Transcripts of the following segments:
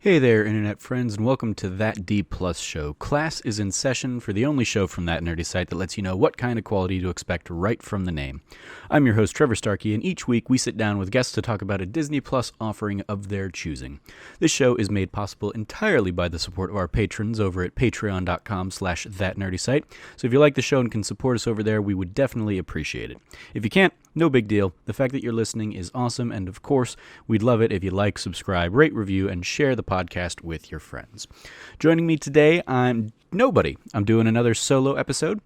Hey there, Internet friends, and welcome to That D Plus Show. Class is in session for the only show from that nerdy site that lets you know what kind of quality to expect right from the name. I'm your host, Trevor Starkey, and each week we sit down with guests to talk about a Disney Plus offering of their choosing. This show is made possible entirely by the support of our patrons over at patreon.com/thatnerdysite, so if you like the show and can support us over there, we would definitely appreciate it. If you can't, no big deal. The fact that you're listening is awesome, and of course, we'd love it if you like, subscribe, rate, review, and share the podcast with your friends. Joining me today, I'm nobody. I'm doing another solo episode.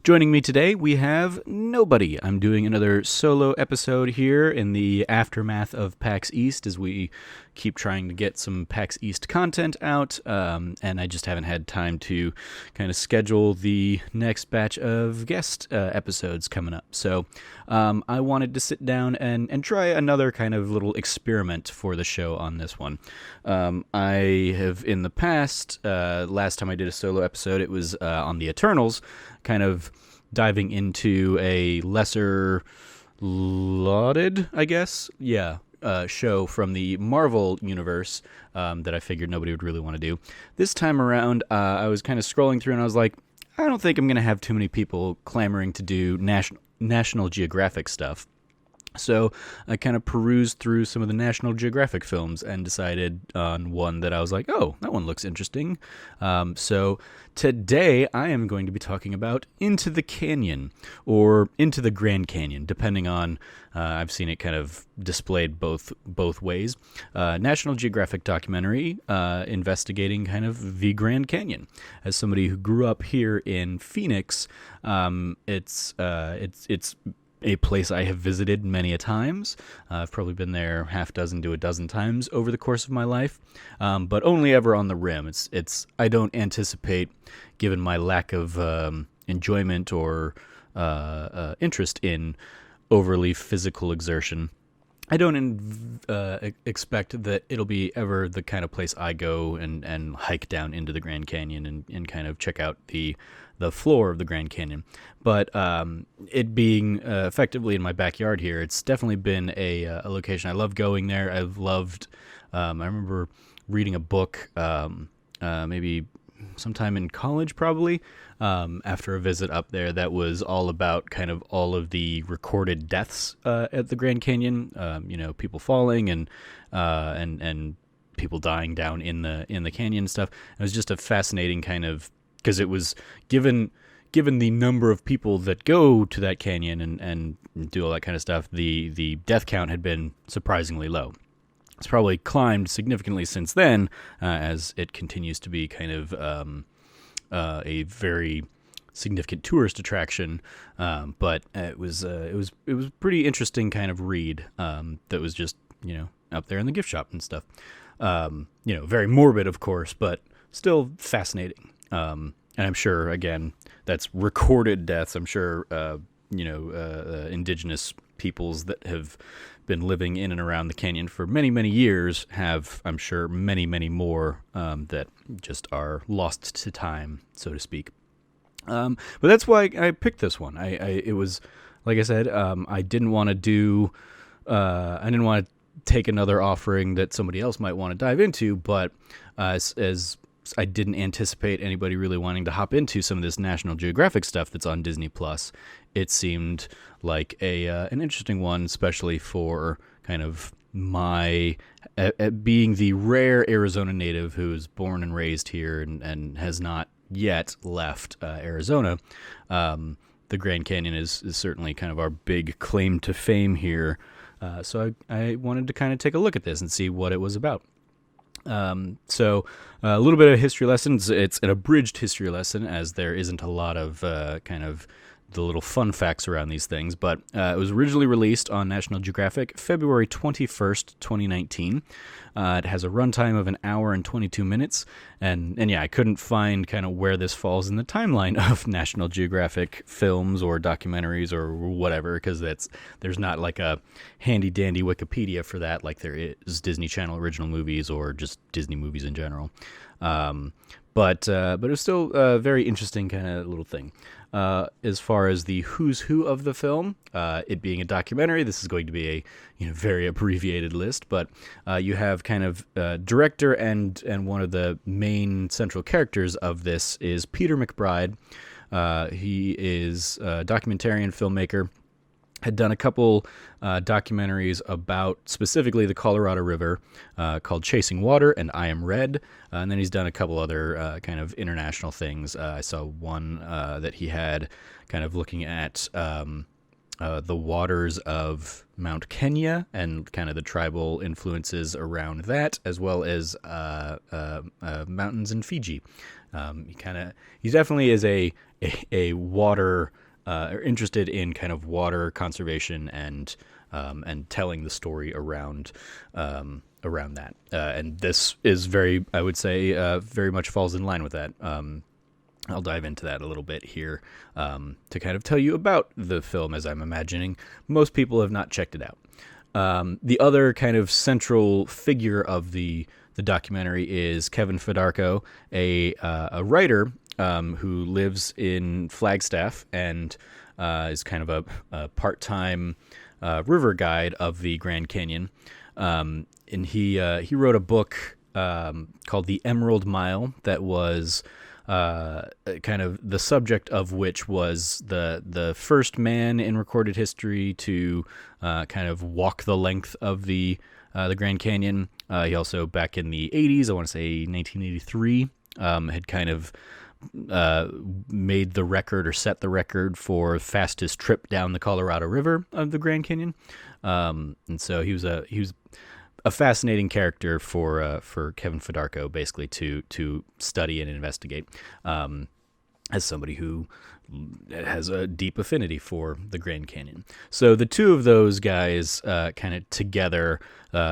Joining me today, we have nobody. I'm doing another solo episode here in the aftermath of PAX East as we keep trying to get some PAX East content out, and I just haven't had time to kind of schedule the next batch of guest episodes coming up. So I wanted to sit down and try another kind of little experiment for the show on this one. I have in the past, last time I did a solo episode, it was on the Eternals, kind of diving into a lesser lauded, I guess, show from the Marvel universe that I figured nobody would really want to do. This time around, I was kind of scrolling through and I was like, I don't think I'm going to have too many people clamoring to do National Geographic stuff. So I kind of perused through some of the National Geographic films and decided on one that I was like, oh, that one looks interesting. So today I am going to be talking about Into the Canyon, or Into the Grand Canyon, depending on, I've seen it kind of displayed both ways. National Geographic documentary investigating kind of the Grand Canyon. As somebody who grew up here in Phoenix, it's a place I have visited many a times. I've probably been there half dozen to a dozen times over the course of my life, but only ever on the rim. It's I don't anticipate, given my lack of enjoyment or interest in overly physical exertion, I don't expect that it'll be ever the kind of place I go and hike down into the Grand Canyon and kind of check out the floor of the Grand Canyon. But it being effectively in my backyard here, it's definitely been a location. I love going there. I've loved, I remember reading a book maybe sometime in college probably, after a visit up there that was all about kind of all of the recorded deaths at the Grand Canyon, people falling and people dying down in the canyon and stuff. It was just a fascinating kind of, because it was given the number of people that go to that canyon and do all that kind of stuff, the death count had been surprisingly low. It's probably climbed significantly since then, as it continues to be kind of a very significant tourist attraction. But it was pretty interesting kind of read that was just up there in the gift shop and stuff. Very morbid, of course, but still fascinating. And I'm sure, again, that's recorded deaths. I'm sure, indigenous peoples that have been living in and around the canyon for many, many years have, I'm sure, many, many more that just are lost to time, so to speak. But that's why I picked this one. It was, like I said, I didn't want to take another offering that somebody else might want to dive into, but as I didn't anticipate anybody really wanting to hop into some of this National Geographic stuff that's on Disney Plus. It seemed like an interesting one, especially for kind of my being the rare Arizona native who was born and raised here and has not yet left Arizona. The Grand Canyon is certainly kind of our big claim to fame here. So I wanted to kind of take a look at this and see what it was about. So a little bit of history lessons. It's an abridged history lesson, as there isn't a lot of kind of the little fun facts around these things, but it was originally released on National Geographic February 21st, 2019. It has a runtime of 1 hour and 22 minutes, and I couldn't find kind of where this falls in the timeline of National Geographic films or documentaries or whatever, because there's not like a handy-dandy Wikipedia for that like there is Disney Channel original movies or just Disney movies in general. but it was still a very interesting kind of little thing. As far as the who's who of the film, it being a documentary, this is going to be a very abbreviated list, but you have kind of director and one of the main central characters of this is Peter McBride. He is a documentarian filmmaker. Had done a couple documentaries about specifically the Colorado River called Chasing Water and I Am Red. And then he's done a couple other kind of international things. I saw one that he had kind of looking at the waters of Mount Kenya and kind of the tribal influences around that, as well as mountains in Fiji. He definitely is a water interested in kind of water conservation and telling the story around that. And this is very, I would say, very much falls in line with that. I'll dive into that a little bit here to kind of tell you about the film, as I'm imagining most people have not checked it out. The other kind of central figure of the documentary is Kevin Fedarko, a writer who lives in Flagstaff and is kind of a part-time river guide of the Grand Canyon. And he wrote a book called The Emerald Mile that was kind of the subject of which was the first man in recorded history to kind of walk the length of the Grand Canyon. He also, back in the 80s, I want to say 1983, had kind of made the record or set the record for fastest trip down the Colorado River of the Grand Canyon. And so he was a fascinating character for Kevin Fedarko, basically to study and investigate, as somebody who has a deep affinity for the Grand Canyon. So the two of those guys kind of together,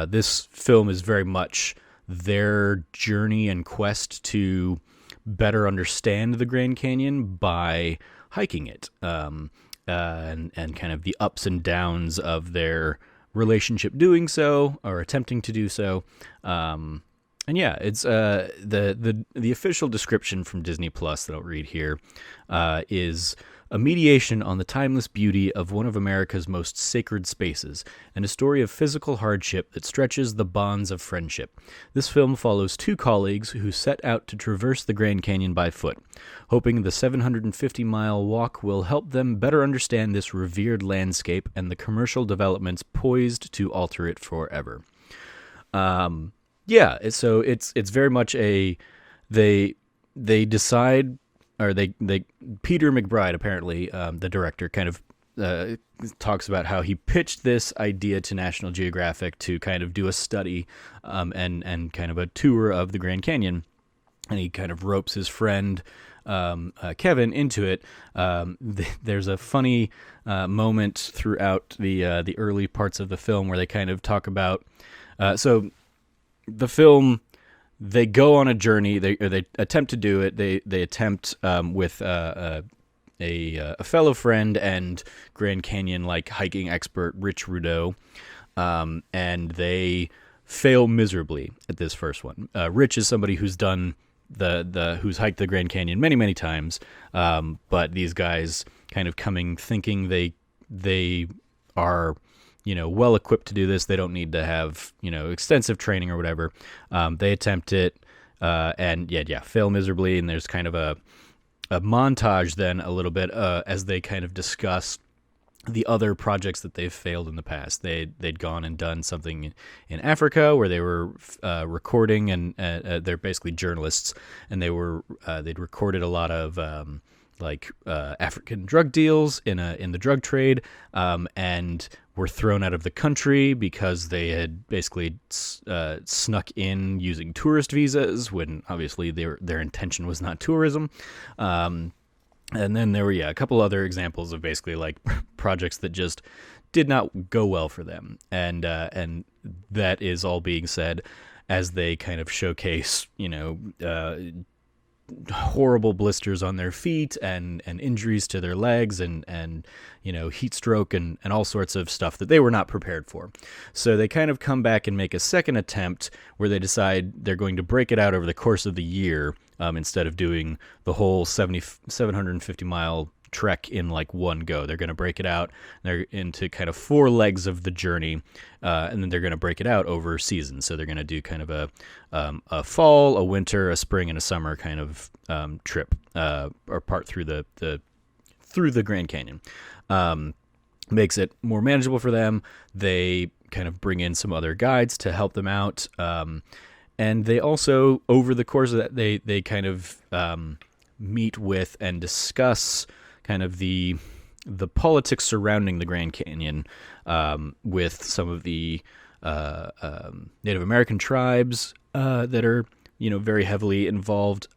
this film is very much their journey and quest to better understand the Grand Canyon by hiking it, and kind of the ups and downs of their relationship doing so or attempting to do so. And yeah, it's the official description from Disney Plus that I'll read here is a mediation on the timeless beauty of one of America's most sacred spaces, and a story of physical hardship that stretches the bonds of friendship. This film follows two colleagues who set out to traverse the Grand Canyon by foot, hoping the 750-mile walk will help them better understand this revered landscape and the commercial developments poised to alter it forever. Yeah, so it's very much they decide, or they Peter McBride, apparently, the director, kind of talks about how he pitched this idea to National Geographic to kind of do a study and kind of a tour of the Grand Canyon, and he kind of ropes his friend Kevin into it. There's a funny moment throughout the early parts of the film where they kind of talk about so the film. They go on a journey. They attempt to do it. They attempt with a fellow friend and Grand Canyon hiking expert Rich Rudeau, and they fail miserably at this first one. Rich is somebody who's done who's hiked the Grand Canyon many times, but these guys kind of thinking they are well equipped to do this. They don't need to have extensive training or whatever. They attempt it and fail miserably. And there's kind of a montage then a little bit as they kind of discuss the other projects that they've failed in the past. They'd gone and done something in Africa where they were recording, and they're basically journalists, and they'd recorded a lot of African drug deals in the drug trade, and were thrown out of the country because they had basically snuck in using tourist visas when obviously their intention was not tourism. And then there were a couple other examples of basically projects that just did not go well for them, and that is all being said as they kind of showcase horrible blisters on their feet and injuries to their legs and heat stroke and all sorts of stuff that they were not prepared for. So they kind of come back and make a second attempt where they decide they're going to break it out over the course of the year instead of doing the whole 750-mile trek in like one go. They're going to break it out. They're into kind of 4 legs of the journey, and then they're going to break it out over seasons. So they're going to do kind of a fall, a winter, a spring, and a summer kind of trip or part through the Grand Canyon. Makes it more manageable for them. They kind of bring in some other guides to help them out. And they also, over the course of that, they kind of meet with and discuss kind of the politics surrounding the Grand Canyon with some of the Native American tribes that are, very heavily involved.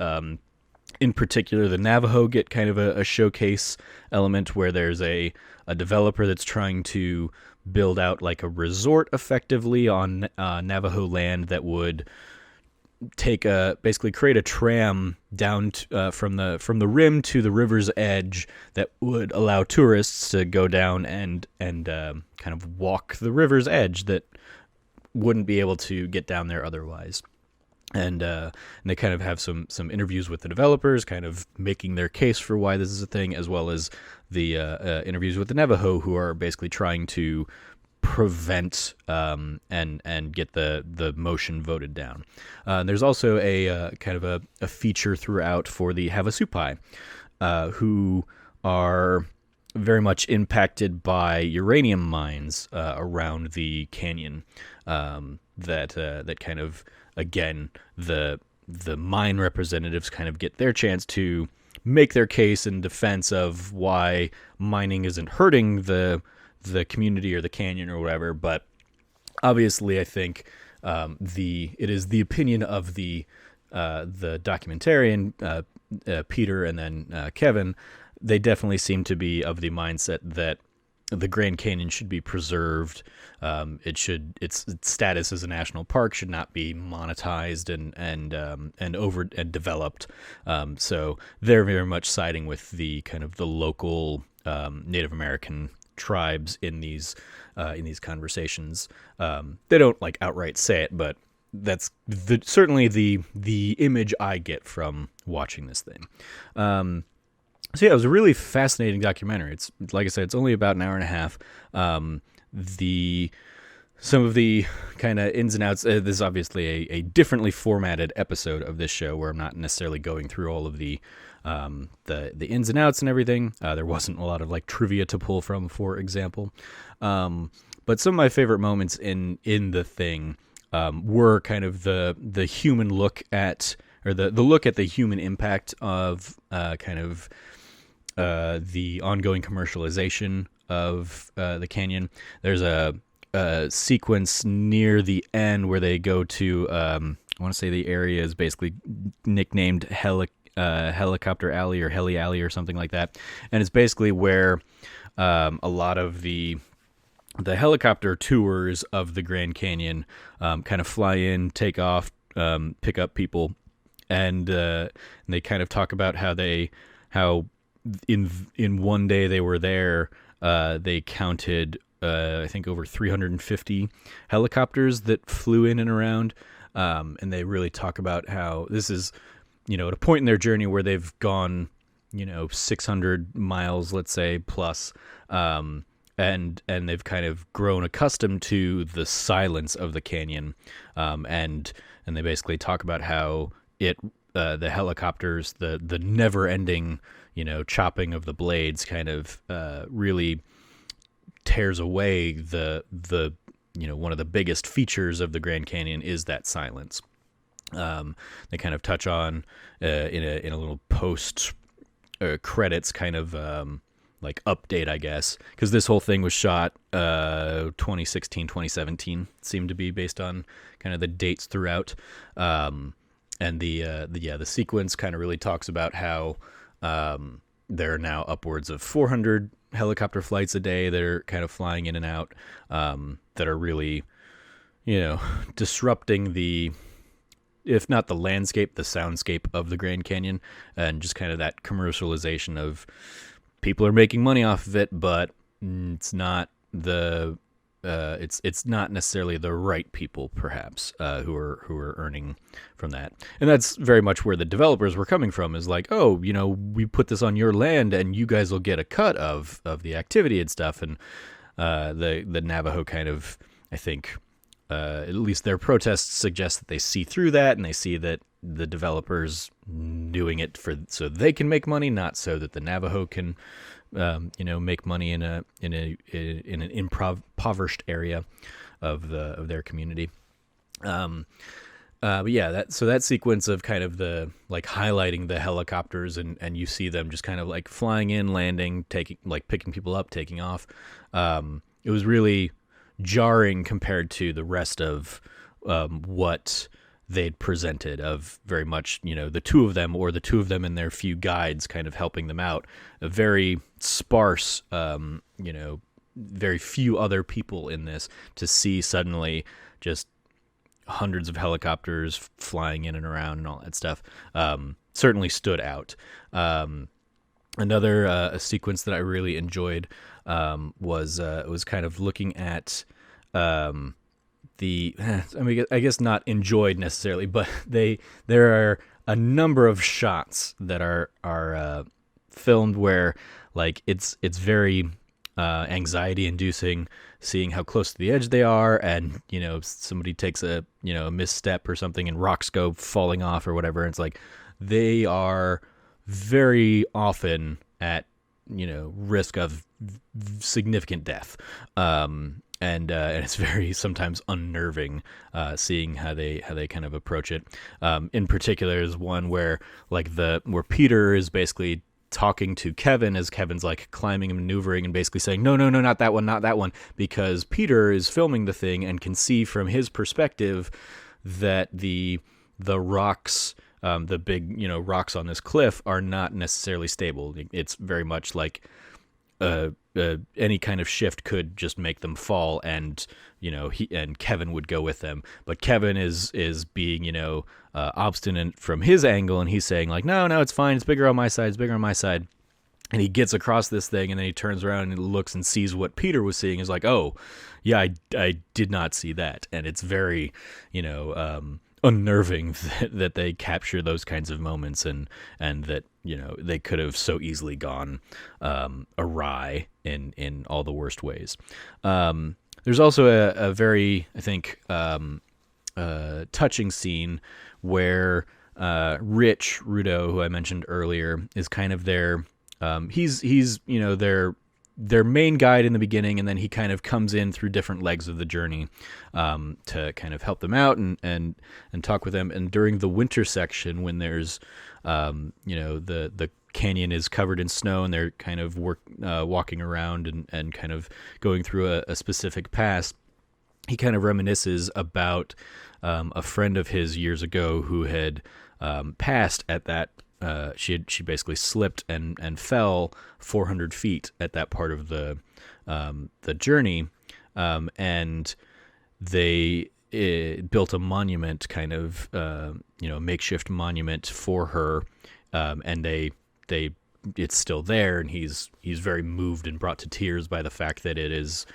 In particular, the Navajo get kind of a showcase element where there's a developer that's trying to build out like a resort effectively on Navajo land that would basically create a tram down from the rim to the river's edge that would allow tourists to go down and kind of walk the river's edge that wouldn't be able to get down there otherwise. And they kind of have some interviews with the developers, kind of making their case for why this is a thing, as well as the interviews with the Navajo, who are basically trying to prevent and get the motion voted down. There's also a kind of a feature throughout for the Havasupai, who are very much impacted by uranium mines around the canyon. That kind of, again, the mine representatives kind of get their chance to make their case in defense of why mining isn't hurting the community or the canyon or whatever. But obviously, I think it is the opinion of the documentarian, Peter, and then Kevin. They definitely seem to be of the mindset that the Grand Canyon should be preserved. Its status as a national park should not be monetized and developed. So they're very much siding with the kind of the local Native American tribes in these conversations. They don't like outright say it, but that's certainly the image I get from watching this thing. So yeah, it was a really fascinating documentary. It's, like I said, it's only about an hour and a half. Some of the kind of ins and outs. This is obviously a differently formatted episode of this show, where I'm not necessarily going through all of the ins and outs and everything. There wasn't a lot of like trivia to pull from, for example. But some of my favorite moments in the thing were kind of the human look at, or the look at the human impact of kind of the ongoing commercialization of the canyon. There's a sequence near the end where they go to, I want to say the area is basically nicknamed Helicopter Alley or Heli Alley or something like that. And it's basically where a lot of the helicopter tours of the Grand Canyon kind of fly in, take off, pick up people, and they kind of talk about how in one day they were there, they counted I think over 350 helicopters that flew in and around, and they really talk about how this is, at a point in their journey where they've gone 600 miles, let's say, plus, and they've kind of grown accustomed to the silence of the canyon, and they basically talk about how the helicopters, the never-ending, chopping of the blades kind of really tears away the one of the biggest features of the Grand Canyon is that silence. They kind of touch on in a little post credits kind of like update, I guess, because this whole thing was shot 2016, 2017 seemed to be based on kind of the dates throughout. And the sequence kind of really talks about how there are now upwards of 400 helicopter flights a day that are kind of flying in and out, that are really, disrupting if not the landscape, the soundscape of the Grand Canyon, and just kind of that commercialization of people are making money off of it, but it's not it's not necessarily the right people, perhaps, who are earning from that. And that's very much where the developers were coming from. Is like, oh, we put this on your land, and you guys will get a cut of the activity and stuff. And the Navajo kind of, I think, at least their protests suggest that they see through that, and they see that the developers doing it so they can make money, not so that the Navajo can, make money in an impoverished area of their community. But yeah, that sequence of kind of the like highlighting the helicopters and you see them just kind of like flying in, landing, picking people up, taking off. It was really jarring compared to the rest of what they'd presented, of very much, the two of them and their few guides kind of helping them out. A very sparse, very few other people in this, to see suddenly just hundreds of helicopters flying in and around and all that stuff, certainly stood out. Another a sequence that I really enjoyed was kind of looking at I guess not enjoyed necessarily, but there are a number of shots that are filmed where like it's very anxiety inducing, seeing how close to the edge they are, and somebody takes a misstep or something and rocks go falling off or whatever. And it's like they are very often at risk of significant death, and it's very sometimes unnerving seeing how they kind of approach it. In particular, is one where where Peter is basically talking to Kevin as Kevin's like climbing and maneuvering and basically saying, no, not that one, because Peter is filming the thing and can see from his perspective that the rocks, the big, rocks on this cliff are not necessarily stable. It's very much like any kind of shift could just make them fall, and and Kevin would go with them. But Kevin is being obstinate from his angle, and he's saying like, no, it's fine, it's bigger on my side, and he gets across this thing, and then he turns around and looks and sees what Peter was seeing. Is like, oh yeah, I did not see that. And it's very unnerving that they capture those kinds of moments, and that they could have so easily gone awry in all the worst ways. There's also a very, I think, touching scene where Rich Rudo, who I mentioned earlier, is kind of their he's their main guide in the beginning, and then he kind of comes in through different legs of the journey to kind of help them out and talk with them. And during the winter section, when there's the canyon is covered in snow, and they're kind of walking around and kind of going through a specific pass, he kind of reminisces about a friend of his years ago who had passed at that. She basically slipped and fell 400 feet at that part of the journey, and they built a monument, kind of makeshift monument for her, and they it's still there, and he's very moved and brought to tears by the fact that it is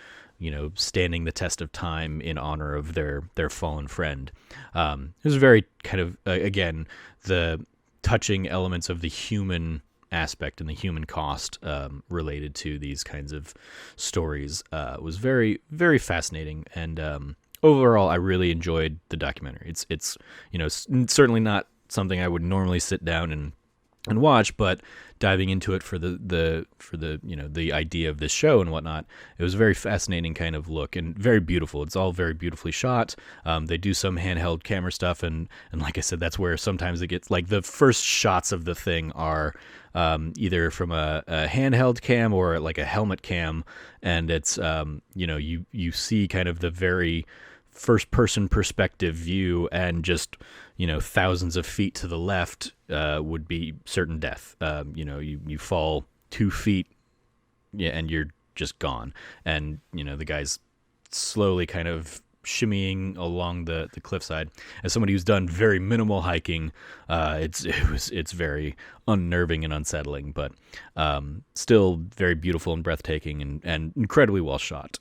standing the test of time in honor of their fallen friend. It was very kind of again, the touching elements of the human aspect and the human cost related to these kinds of stories was very, very fascinating. And overall, I really enjoyed the documentary. It's certainly not something I would normally sit down and watch, but diving into it for the idea of this show and whatnot, it was a very fascinating kind of look, and very beautiful. It's all very beautifully shot. They do some handheld camera stuff, and like I said, that's where sometimes it gets like the first shots of the thing are either from a handheld cam or like a helmet cam, and it's you see kind of the very first person perspective view, and just thousands of feet to the left would be certain death. You fall 2 feet, and you're just gone. And the guy's slowly kind of shimmying along the cliffside. As somebody who's done very minimal hiking, it's very unnerving and unsettling, but still very beautiful and breathtaking, and incredibly well shot.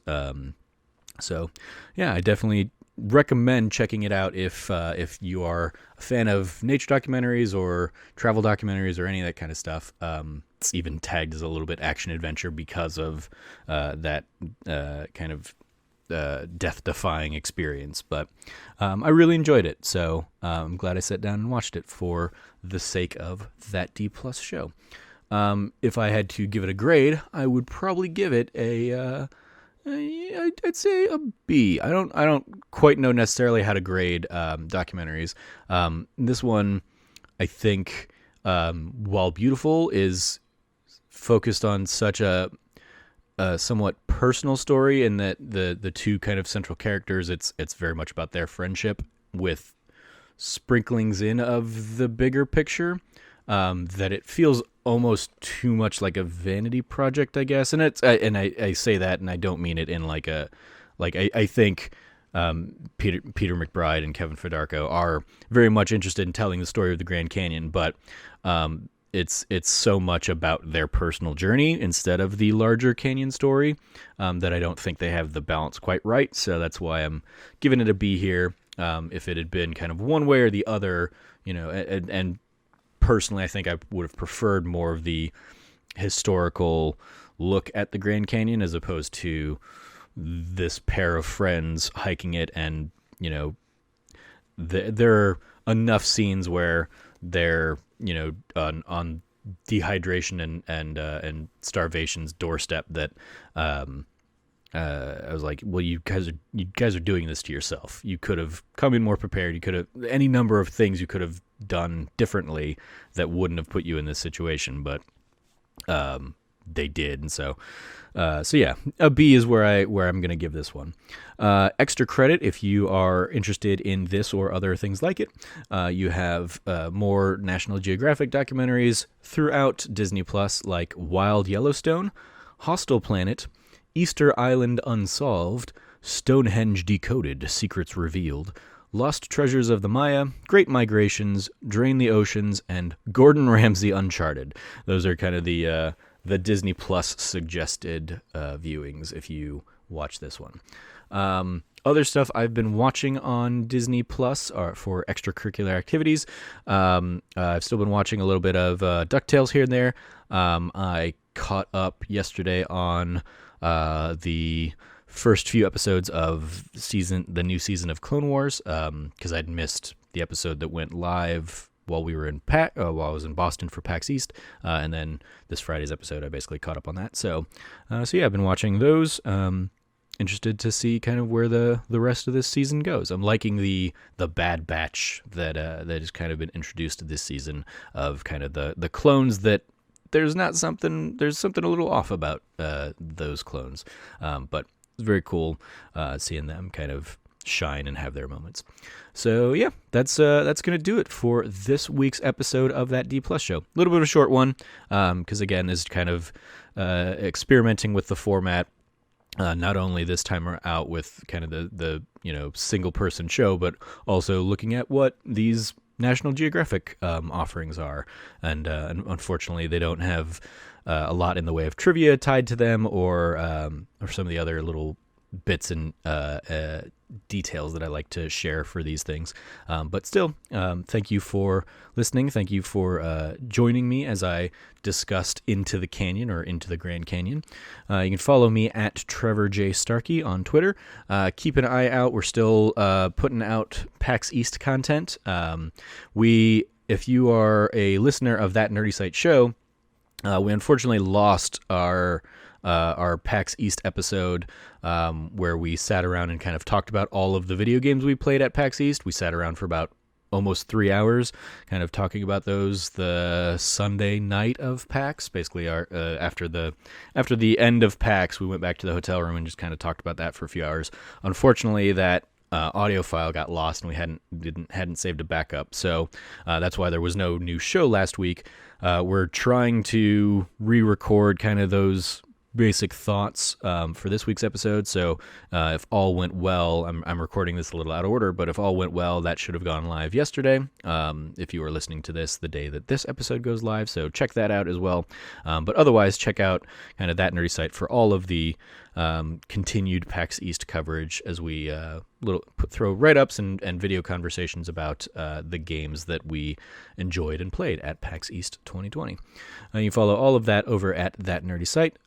So, yeah, I definitely recommend checking it out if you are a fan of nature documentaries or travel documentaries or any of that kind of stuff. It's even tagged as a little bit action adventure because of that kind of death-defying experience. But I really enjoyed it, so I'm glad I sat down and watched it for the sake of that D+ show. If I had to give it a grade, I would probably give it I'd say a B. I don't quite know necessarily how to grade documentaries. This one, I think, while beautiful, is focused on such a somewhat personal story, in that the two kind of central characters, it's very much about their friendship with sprinklings in of the bigger picture. That it feels almost too much like a vanity project, I guess. And I say that, and I don't mean it in I think Peter McBride and Kevin Fidarko are very much interested in telling the story of the Grand Canyon, but it's so much about their personal journey instead of the larger canyon story, that I don't think they have the balance quite right. So that's why I'm giving it a B here. If it had been kind of one way or the other, and personally, I think I would have preferred more of the historical look at the Grand Canyon as opposed to this pair of friends hiking it. And, there are enough scenes where they're, on dehydration and starvation's doorstep that I was like, well, you guys are doing this to yourself. You could have come in more prepared. You could have any number of things you could have done differently that wouldn't have put you in this situation, but they did. And so yeah, a B is where I'm going to give this one. Extra credit if you are interested in this or other things like it. You have more National Geographic documentaries throughout Disney Plus, like Wild Yellowstone, Hostile Planet, Easter Island Unsolved, Stonehenge Decoded, Secrets Revealed, Lost Treasures of the Maya, Great Migrations, Drain the Oceans, and Gordon Ramsay Uncharted. Those are kind of the Disney Plus suggested viewings if you watch this one. Other stuff I've been watching on Disney Plus are for extracurricular activities. I've still been watching a little bit of DuckTales here and there. I caught up yesterday on the first few episodes of the new season of Clone Wars, because I'd missed the episode that went live while we were while I was in Boston for PAX East, and then this Friday's episode I basically caught up on that. So yeah, I've been watching those. Interested to see kind of where the rest of this season goes. I'm liking the Bad Batch that has kind of been introduced this season, of kind of the clones that there's something a little off about those clones, but it's very cool seeing them kind of shine and have their moments. So yeah, that's gonna do it for this week's episode of that D+ show. A little bit of a short one, because again, is kind of experimenting with the format. Not only this time out with kind of the single person show, but also looking at what these National Geographic offerings are, and unfortunately they don't have a lot in the way of trivia tied to them, or some of the other little bits and details that I like to share for these things. But still, thank you for listening. Thank you for joining me as I discussed Into the Canyon, or Into the Grand Canyon. You can follow me at Trevor J. Starkey on Twitter. Keep an eye out. We're still putting out PAX East content. If you are a listener of That Nerdy Site show, we unfortunately lost our PAX East episode, where we sat around and kind of talked about all of the video games we played at PAX East. We sat around for about almost 3 hours, kind of talking about those the Sunday night of PAX. Basically, after the end of PAX, we went back to the hotel room and just kind of talked about that for a few hours. Unfortunately, that audio file got lost, and we hadn't saved a backup, so that's why there was no new show last week. We're trying to re-record kind of those basic thoughts for this week's episode. So if all went well, I'm recording this a little out of order, but if all went well, that should have gone live yesterday. If you are listening to this the day that this episode goes live, so check that out as well. But otherwise, check out kind of That Nerdy Site for all of the continued PAX East coverage as we throw write-ups and video conversations about the games that we enjoyed and played at PAX East 2020. You can follow all of that over at That Nerdy Site.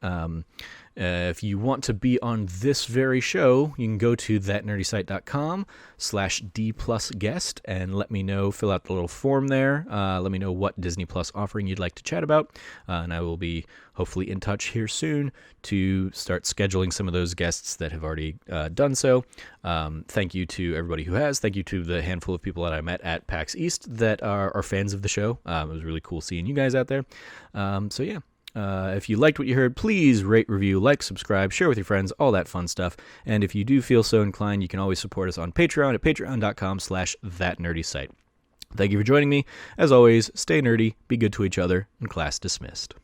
If you want to be on this very show, you can go to thatnerdysite.com/D+guest and let me know, fill out the little form there. Let me know what Disney Plus offering you'd like to chat about. And I will be hopefully in touch here soon to start scheduling some of those guests that have already done so. Thank you to everybody who has. Thank you to the handful of people that I met at PAX East that are fans of the show. It was really cool seeing you guys out there. So yeah. If you liked what you heard, please rate, review, like, subscribe, share with your friends, all that fun stuff. And if you do feel so inclined, you can always support us on Patreon at patreon.com/thatnerdysite. Thank you for joining me. As always, stay nerdy, be good to each other, and class dismissed.